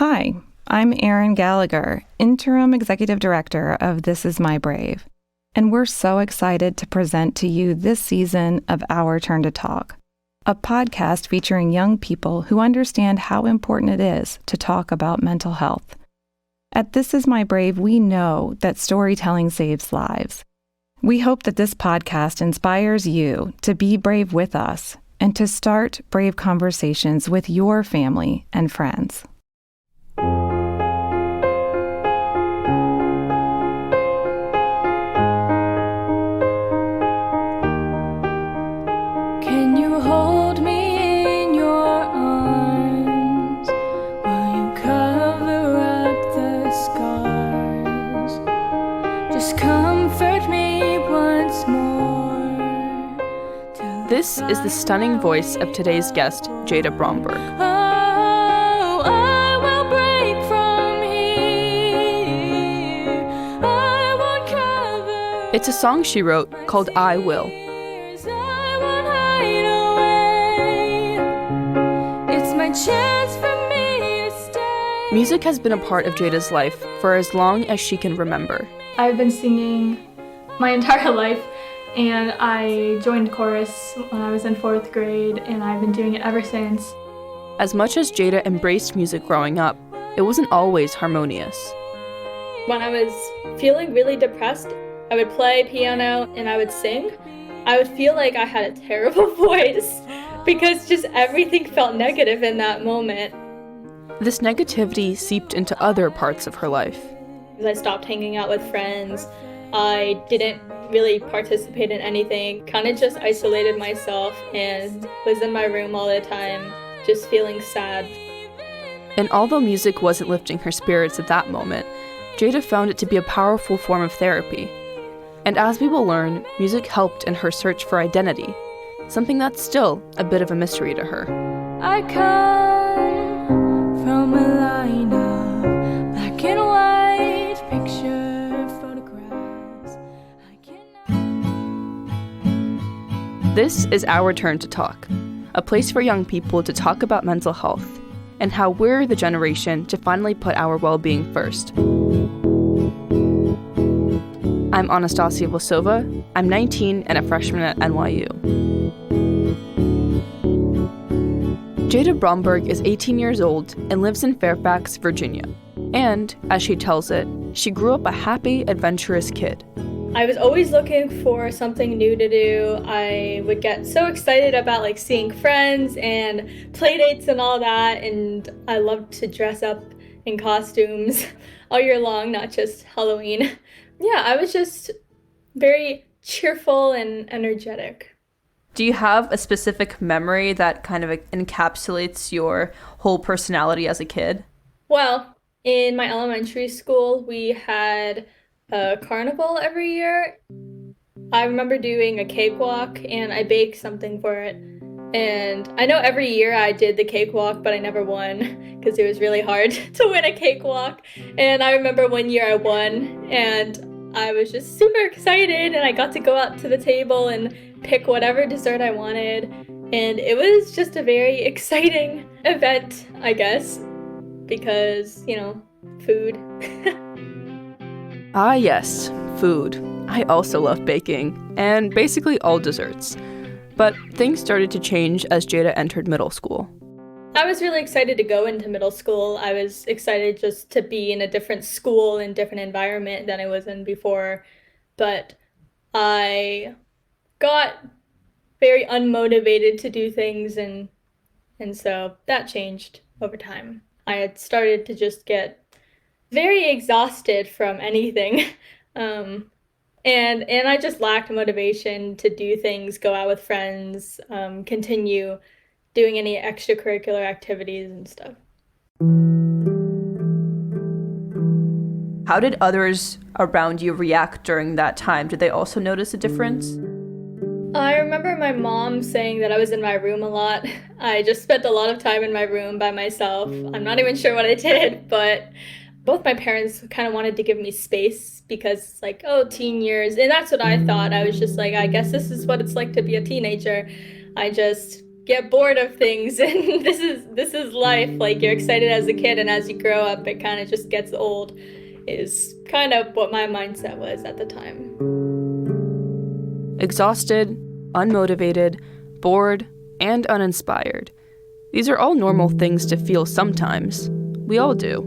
Hi, I'm Erin Gallagher, Interim Executive Director of This Is My Brave, and we're so excited to present to you this season of Our Turn to Talk, a podcast featuring young people who understand how important it is to talk about mental health. At This Is My Brave, we know that storytelling saves lives. We hope that this podcast inspires you to be brave with us and to start brave conversations with your family and friends. Can you hold me in your arms while you cover up the scars? Just comfort me once more. This is the stunning voice of today's guest, Jada Bromberg. Oh, I will break from here. I won't cover. It's a song she wrote called I Will. I won't hide away. It's my chance for me to stay. Music has been a part of Jada's life for as long as she can remember. I've been singing my entire life, and I joined chorus when I was in 4th grade, and I've been doing it ever since. As much as Jada embraced music growing up, it wasn't always harmonious. When I was feeling really depressed, I would play piano and I would sing. I would feel like I had a terrible voice because just everything felt negative in that moment. This negativity seeped into other parts of her life. I stopped hanging out with friends. I didn't really participate in anything, kind of just isolated myself and was in my room all the time, just feeling sad. And although music wasn't lifting her spirits at that moment, Jada found it to be a powerful form of therapy. And as we will learn, music helped in her search for identity, something that's still a bit of a mystery to her. I come from a line of black and white picture photographs. I cannot. This is Our Turn to Talk, a place for young people to talk about mental health and how we're the generation to finally put our well-being first. I'm Anastasia Vlasova. I'm 19 and a freshman at NYU. Jada Bromberg is 18 years old and lives in Fairfax, Virginia. And, as she tells it, she grew up a happy, adventurous kid. I was always looking for something new to do. I would get so excited about seeing friends and play dates and all that, and I loved to dress up in costumes all year long, not just Halloween. Yeah, I was just very cheerful and energetic. Do you have a specific memory that kind of encapsulates your whole personality as a kid? Well, in my elementary school, we had a carnival every year. I remember doing a cakewalk, and I baked something for it. And I know every year I did the cakewalk, but I never won because it was really hard to win a cakewalk. And I remember one year I won, and I was just super excited, and I got to go out to the table and pick whatever dessert I wanted. And it was just a very exciting event, I guess, because, food. Ah, yes, food. I also love baking, and basically all desserts. But things started to change as Jada entered middle school. I was really excited to go into middle school. I was excited just to be in a different school and different environment than I was in before. But I got very unmotivated to do things, and so that changed over time. I had started to just get very exhausted from anything. And I just lacked motivation to do things, go out with friends, continue doing any extracurricular activities and stuff. How did others around you react during that time? Did they also notice a difference? I remember my mom saying that I was in my room a lot. I just spent a lot of time in my room by myself. I'm not even sure what I did, but both my parents kind of wanted to give me space because it's like, oh, teen years. And that's what I thought. I was just like, I guess this is what it's like to be a teenager. I just get bored of things, and this is life. Like, you're excited as a kid, and as you grow up it kind of just gets old, is kind of what my mindset was at the time. Exhausted, unmotivated, bored, and uninspired. These are all normal things to feel sometimes. We all do.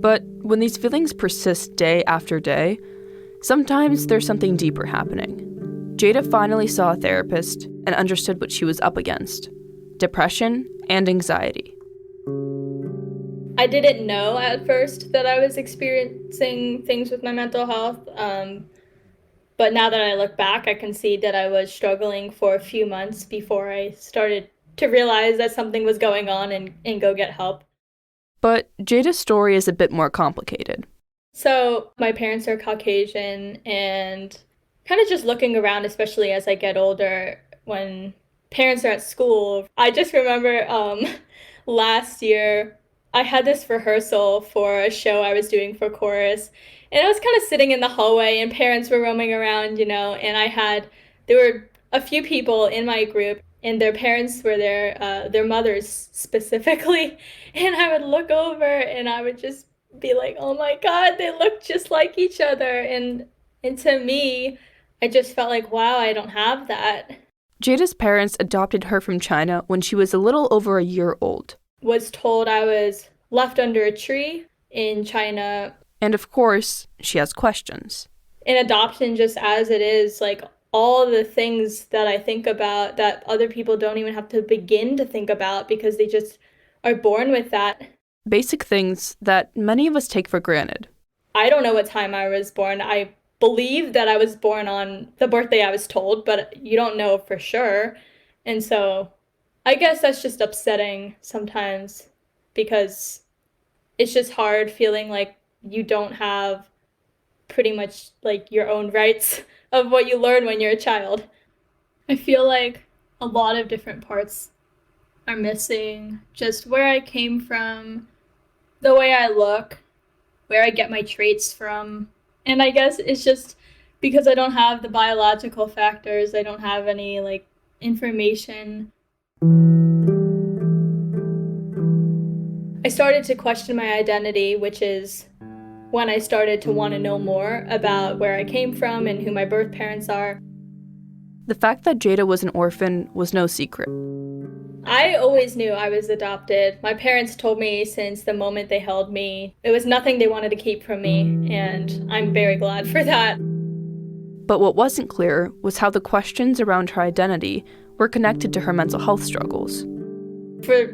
But when these feelings persist day after day, sometimes there's something deeper happening. Jada finally saw a therapist and understood what she was up against: depression and anxiety. I didn't know at first that I was experiencing things with my mental health, but now that I look back, I can see that I was struggling for a few months before I started to realize that something was going on and go get help. But Jada's story is a bit more complicated. So my parents are Caucasian, and kind of just looking around, especially as I get older, when parents are at school. I just remember last year I had this rehearsal for a show I was doing for chorus, and I was kind of sitting in the hallway and parents were roaming around, and there were a few people in my group and their parents were there, their mothers specifically, and I would look over and I would just be like, oh my God, they look just like each other. And to me, I just felt like, wow, I don't have that. Jada's parents adopted her from China when she was a little over a year old. Was told I was left under a tree in China. And of course, she has questions. In adoption, just as it is, like all the things that I think about that other people don't even have to begin to think about because they just are born with that. Basic things that many of us take for granted. I don't know what time I was born. I believe that I was born on the birthday I was told, but you don't know for sure. And so I guess that's just upsetting sometimes because it's just hard feeling like you don't have pretty much like your own rights of what you learn when you're a child. I feel like a lot of different parts are missing. Just where I came from, the way I look, where I get my traits from. And I guess it's just because I don't have the biological factors, I don't have any like information. I started to question my identity, which is when I started to want to know more about where I came from and who my birth parents are. The fact that Jada was an orphan was no secret. I always knew I was adopted. My parents told me since the moment they held me. It was nothing they wanted to keep from me, and I'm very glad for that. But what wasn't clear was how the questions around her identity were connected to her mental health struggles. For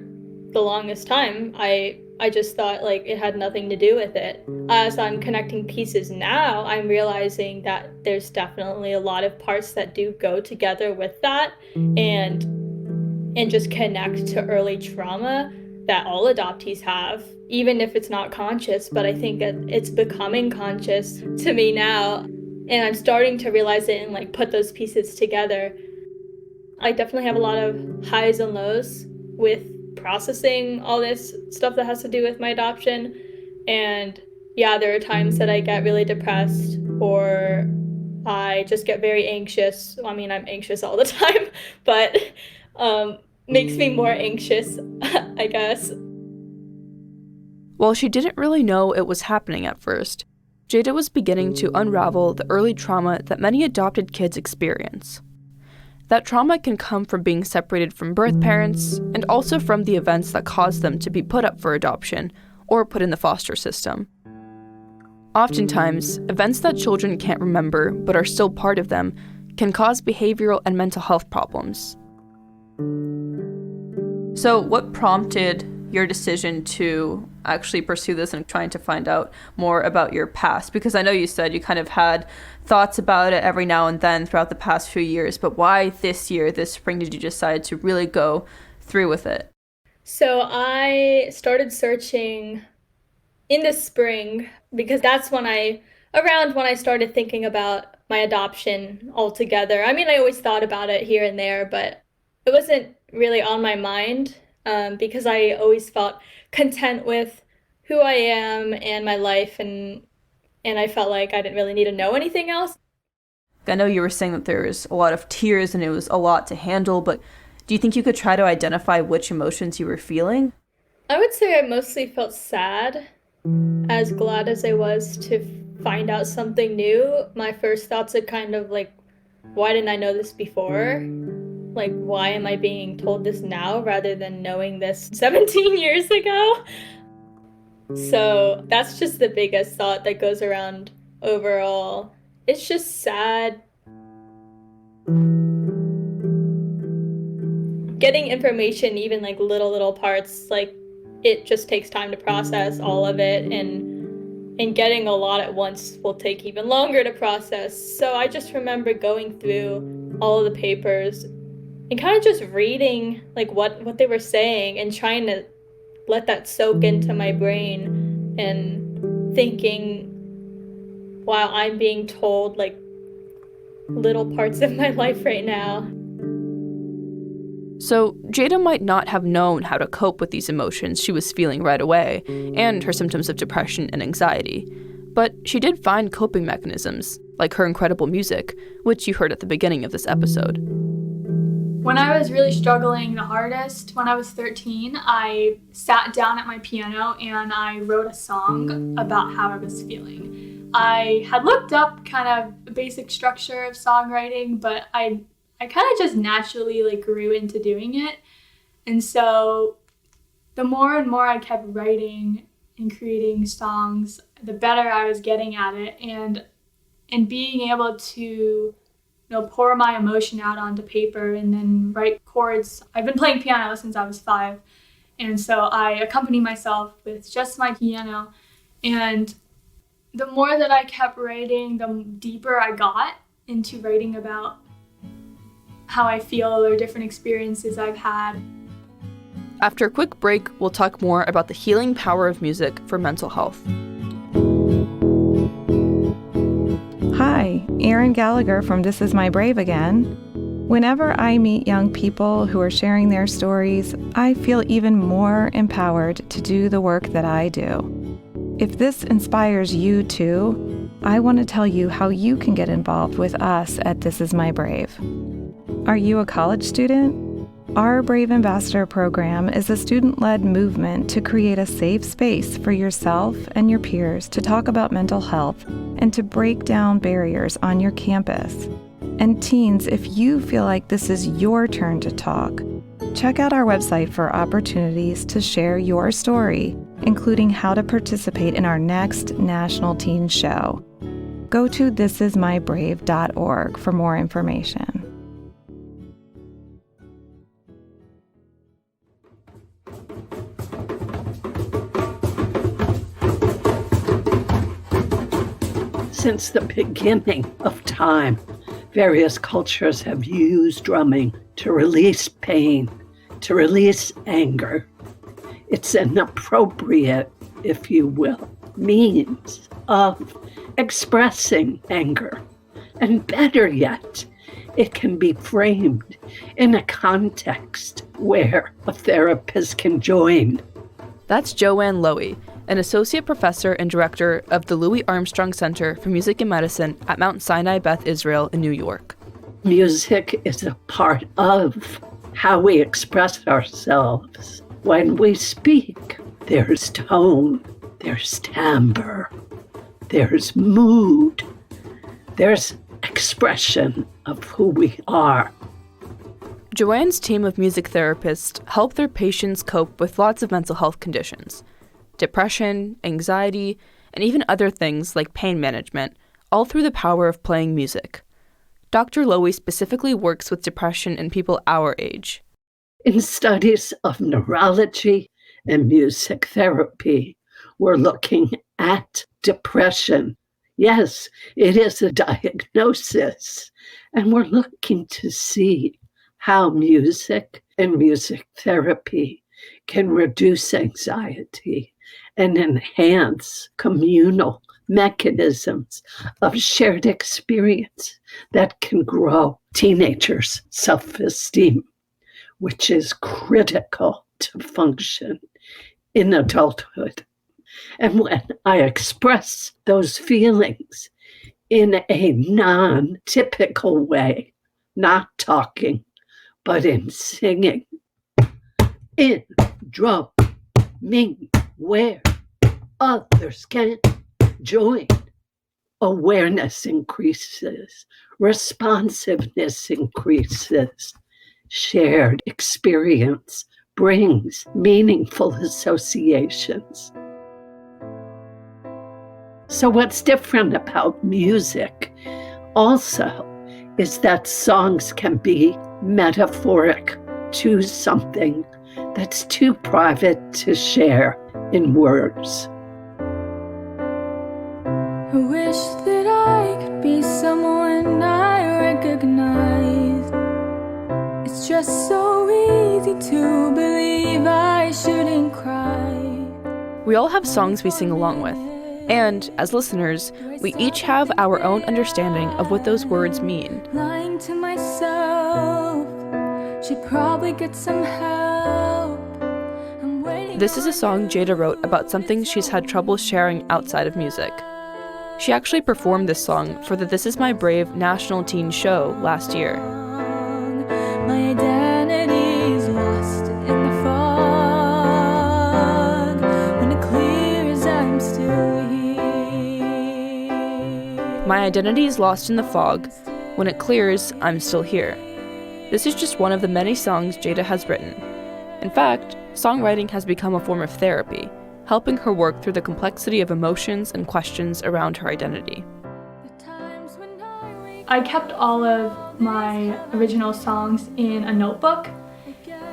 the longest time, I just thought like it had nothing to do with it. As I'm connecting pieces now, I'm realizing that there's definitely a lot of parts that do go together with that and just connect to early trauma that all adoptees have, even if it's not conscious, but I think it's becoming conscious to me now. And I'm starting to realize it and like put those pieces together. I definitely have a lot of highs and lows with processing all this stuff that has to do with my adoption. And yeah, there are times that I get really depressed or I just get very anxious. I mean, I'm anxious all the time, but makes me more anxious, I guess. While she didn't really know it was happening at first, Jada was beginning to unravel the early trauma that many adopted kids experience. That trauma can come from being separated from birth parents and also from the events that caused them to be put up for adoption or put in the foster system. Oftentimes, events that children can't remember but are still part of them can cause behavioral and mental health problems. So what prompted your decision to actually pursue this and trying to find out more about your past? Because I know you said you kind of had thoughts about it every now and then throughout the past few years, but why this year, this spring, did you decide to really go through with it? So I started searching in the spring because that's around when I started thinking about my adoption altogether. I mean, I always thought about it here and there, but it wasn't really on my mind because I always felt content with who I am and my life, and I felt like I didn't really need to know anything else. I know you were saying that there was a lot of tears and it was a lot to handle, but Do you think you could try to identify which emotions you were feeling? I would say I mostly felt sad. As glad as I was to find out something new, my first thoughts are kind of like, why didn't I know this before? Like, why am I being told this now rather than knowing this 17 years ago? So that's just the biggest thought that goes around overall. It's just sad. Getting information, even like little parts, like it just takes time to process all of it, and getting a lot at once will take even longer to process. So I just remember going through all of the papers and kind of just reading like what they were saying and trying to let that soak into my brain and thinking, wow, I'm being told like little parts of my life right now. So Jada might not have known how to cope with these emotions she was feeling right away and her symptoms of depression and anxiety. But she did find coping mechanisms, like her incredible music, which you heard at the beginning of this episode. When I was really struggling the hardest, when I was 13, I sat down at my piano and I wrote a song about how I was feeling. I had looked up kind of the basic structure of songwriting, but I kind of just naturally like grew into doing it. And so the more and more I kept writing and creating songs, the better I was getting at it. And being able to pour my emotion out onto paper and then write chords. I've been playing piano since I was 5. And so I accompany myself with just my piano. And the more that I kept writing, the deeper I got into writing about how I feel or different experiences I've had. After a quick break, we'll talk more about the healing power of music for mental health. Hi, Erin Gallagher from This Is My Brave again. Whenever I meet young people who are sharing their stories, I feel even more empowered to do the work that I do. If this inspires you too, I want to tell you how you can get involved with us at This Is My Brave. Are you a college student? Our Brave Ambassador program is a student-led movement to create a safe space for yourself and your peers to talk about mental health and to break down barriers on your campus. And teens, if you feel like this is your turn to talk, check out our website for opportunities to share your story, including how to participate in our next National Teen Show. Go to thisismybrave.org for more information. Since the beginning of time, various cultures have used drumming to release pain, to release anger. It's an appropriate, if you will, means of expressing anger. And better yet, it can be framed in a context where a therapist can join. That's Joanne Loewy, an associate professor and director of the Louis Armstrong Center for Music and Medicine at Mount Sinai Beth Israel in New York. Music is a part of how we express ourselves. When we speak, there's tone, there's timbre, there's mood, there's expression of who we are. Joanne's team of music therapists help their patients cope with lots of mental health conditions. Depression, anxiety, and even other things like pain management, all through the power of playing music. Dr. Loewy specifically works with depression in people our age. In studies of neurology and music therapy, we're looking at depression. Yes, it is a diagnosis, and we're looking to see how music and music therapy can reduce anxiety and enhance communal mechanisms of shared experience that can grow teenagers' self-esteem, which is critical to function in adulthood. And when I express those feelings in a non-typical way, not talking, but in singing. In drumming, where others can join. Awareness increases, responsiveness increases, shared experience brings meaningful associations. So what's different about music also is that songs can be metaphoric to something that's too private to share in words. I wish that I could be someone I recognize. It's just so easy to believe I shouldn't cry. We all have songs we sing along with, and as listeners, we each have our own understanding of what those words mean. Lying to myself, should probably get some help. I'm waiting. This is a song Jada wrote about something she's had trouble sharing outside of music. She actually performed this song for the This Is My Brave national teen show last year. My identity's lost in the fog. When it clears, I'm still here. My identity is lost in the fog. When it clears, I'm still here. This is just one of the many songs Jada has written. In fact, songwriting has become a form of therapy, helping her work through the complexity of emotions and questions around her identity. I kept all of my original songs in a notebook,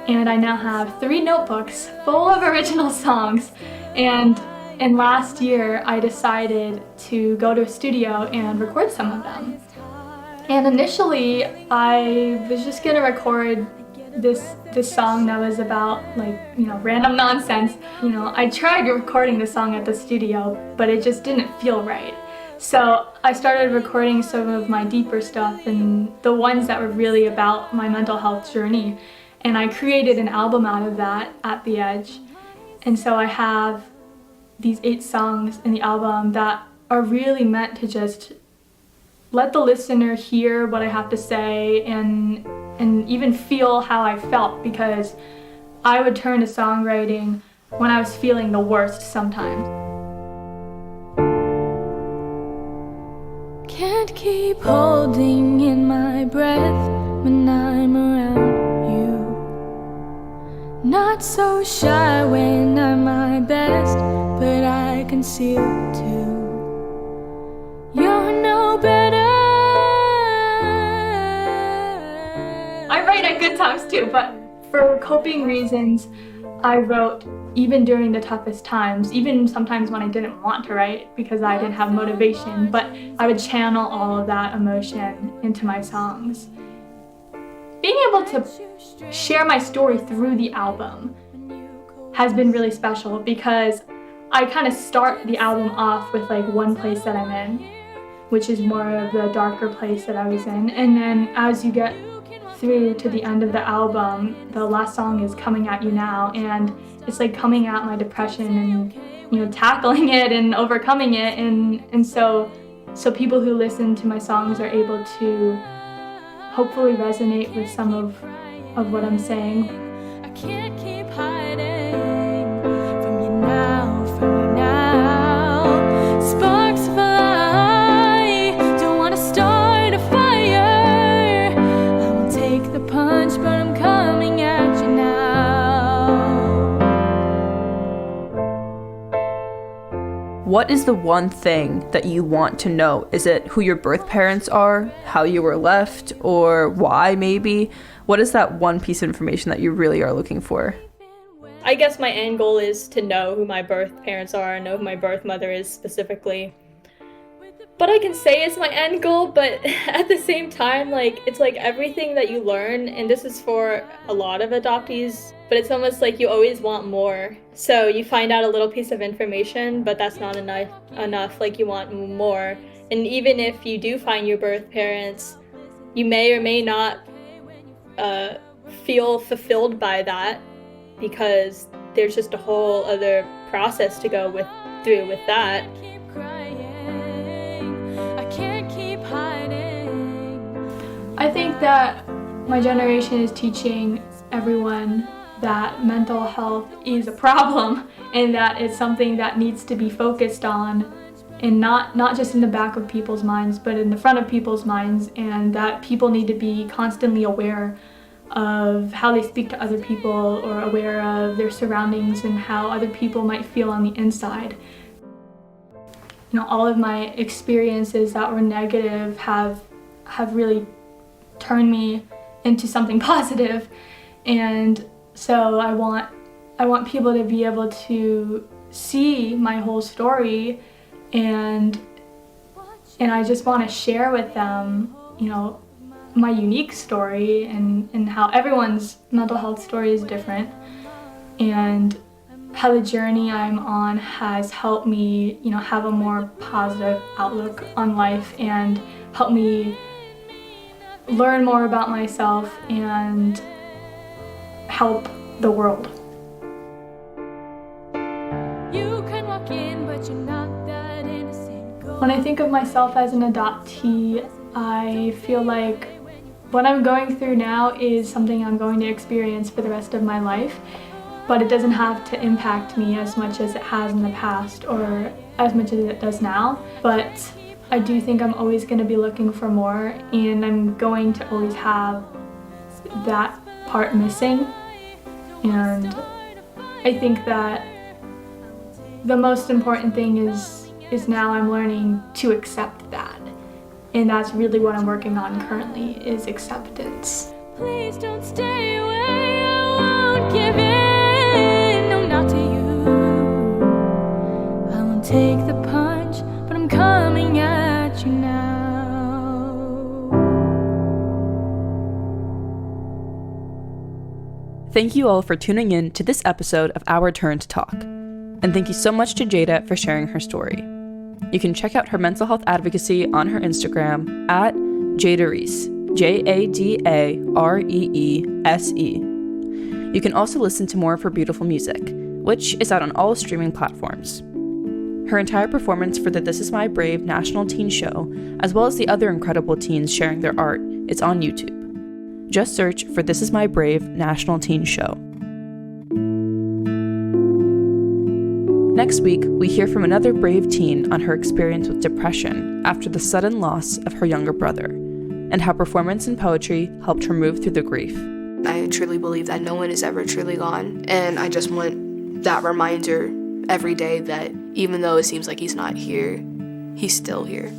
and I now have 3 notebooks full of original songs. And last year, I decided to go to a studio and record some of them. And initially, I was just gonna record this song that was about random nonsense. I tried recording the song at the studio, but it just didn't feel right. So I started recording some of my deeper stuff and the ones that were really about my mental health journey. And I created an album out of that, At the Edge. And so I have these 8 songs in the album that are really meant to just let the listener hear what I have to say and even feel how I felt, because I would turn to songwriting when I was feeling the worst sometimes. Can't keep holding in my breath when I'm around you. Not so shy when I'm my best, but I conceal too. You're no better. I write at good times too, but for coping reasons, I wrote even during the toughest times, even sometimes when I didn't want to write because I didn't have motivation, but I would channel all of that emotion into my songs. Being able to share my story through the album has been really special, because I kind of start the album off with one place that I'm in, which is more of the darker place that I was in, and then as you get through to the end of the album, the last song is Coming At You Now, and it's coming at my depression and tackling it and overcoming it, and so people who listen to my songs are able to hopefully resonate with some of what I'm saying. I can't keep hiding from you now, from you now. Sparks fly, don't want to start a fire. I won't take the punch, but I'm coming at you now. What is the one thing that you want to know? Is it who your birth parents are, how you were left, or why maybe? What is that one piece of information that you really are looking for? I guess my end goal is to know who my birth parents are and know who my birth mother is specifically. But I can say it's my end goal, but at the same time, it's everything that you learn, and this is for a lot of adoptees, but it's almost like you always want more. So you find out a little piece of information, but that's not enough, you want more. And even if you do find your birth parents, you may or may not feel fulfilled by that, because there's just a whole other process to go through with that. I can't keep hiding. I think that My generation is teaching everyone that mental health is a problem and that it's something that needs to be focused on, and not just in the back of people's minds, but in the front of people's minds, and that people need to be constantly aware of how they speak to other people or aware of their surroundings and how other people might feel on the inside. All of my experiences that were negative have really turned me into something positive, and so I want people to be able to see my whole story, and I just want to share with them, my unique story and how everyone's mental health story is different, and how the journey I'm on has helped me, have a more positive outlook on life and help me learn more about myself and help the world. You can walk in, but you're not that innocent. When I think of myself as an adoptee, I feel like what I'm going through now is something I'm going to experience for the rest of my life, but it doesn't have to impact me as much as it has in the past or as much as it does now. But I do think I'm always going to be looking for more, and I'm going to always have that part missing. And I think that the most important thing is now I'm learning to accept that. And that's really what I'm working on currently, is acceptance. Please don't stay away, I won't give in, no, not to you. I won't take the punch, but I'm coming at you now. Thank you all for tuning in to this episode of Our Turn to Talk. And thank you so much to Jada for sharing her story. You can check out her mental health advocacy on her Instagram at Jada Reese, JADAREESE. You can also listen to more of her beautiful music, which is out on all streaming platforms. Her entire performance for the This Is My Brave National Teen Show, as well as the other incredible teens sharing their art, is on YouTube. Just search for This Is My Brave National Teen Show. Next week, we hear from another brave teen on her experience with depression after the sudden loss of her younger brother, and how performance and poetry helped her move through the grief. I truly believe that no one is ever truly gone, and I just want that reminder every day that even though it seems like he's not here, he's still here.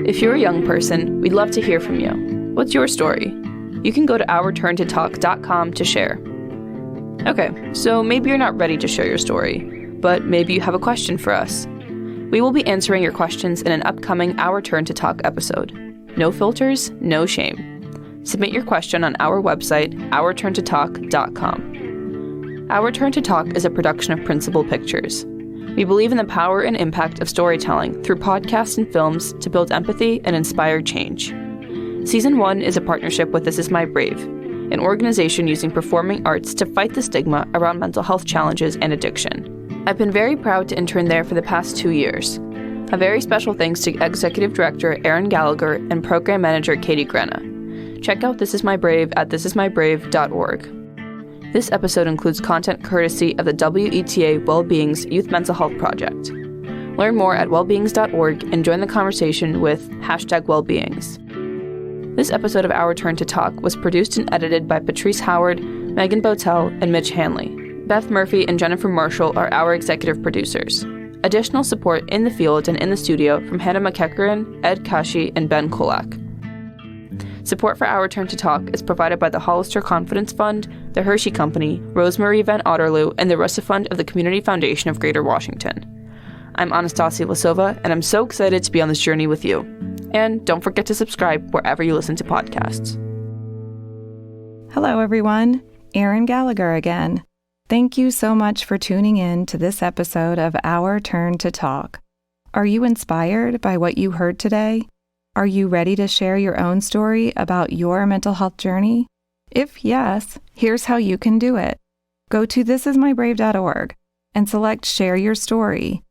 If you're a young person, we'd love to hear from you. What's your story? You can go to ourturntotalk.com to share. Okay, so maybe you're not ready to share your story, but maybe you have a question for us. We will be answering your questions in an upcoming Our Turn to Talk episode. No filters, no shame. Submit your question on our website, ourturntotalk.com. Our Turn to Talk is a production of Principal Pictures. We believe in the power and impact of storytelling through podcasts and films to build empathy and inspire change. Season 1 is a partnership with This Is My Brave, an organization using performing arts to fight the stigma around mental health challenges and addiction. I've been very proud to intern there for the past 2 years. A very special thanks to Executive Director Aaron Gallagher and Program Manager Katie Grena. Check out This Is My Brave at thisismybrave.org. This episode includes content courtesy of the WETA Wellbeing's Youth Mental Health Project. Learn more at wellbeings.org and join the conversation with #wellbeings. This episode of Our Turn to Talk was produced and edited by Patrice Howard, Megan Botel, and Mitch Hanley. Beth Murphy and Jennifer Marshall are our executive producers. Additional support in the field and in the studio from Hannah McEachran, Ed Kashi, and Ben Kolak. Support for Our Turn to Talk is provided by the Hollister Confidence Fund, the Hershey Company, Rosemary Van Otterloo, and the Russa Fund of the Community Foundation of Greater Washington. I'm Anastasia Lasova, and I'm so excited to be on this journey with you. And don't forget to subscribe wherever you listen to podcasts. Hello, everyone. Erin Gallagher again. Thank you so much for tuning in to this episode of Our Turn to Talk. Are you inspired by what you heard today? Are you ready to share your own story about your mental health journey? If yes, here's how you can do it. Go to thisismybrave.org and select Share Your Story.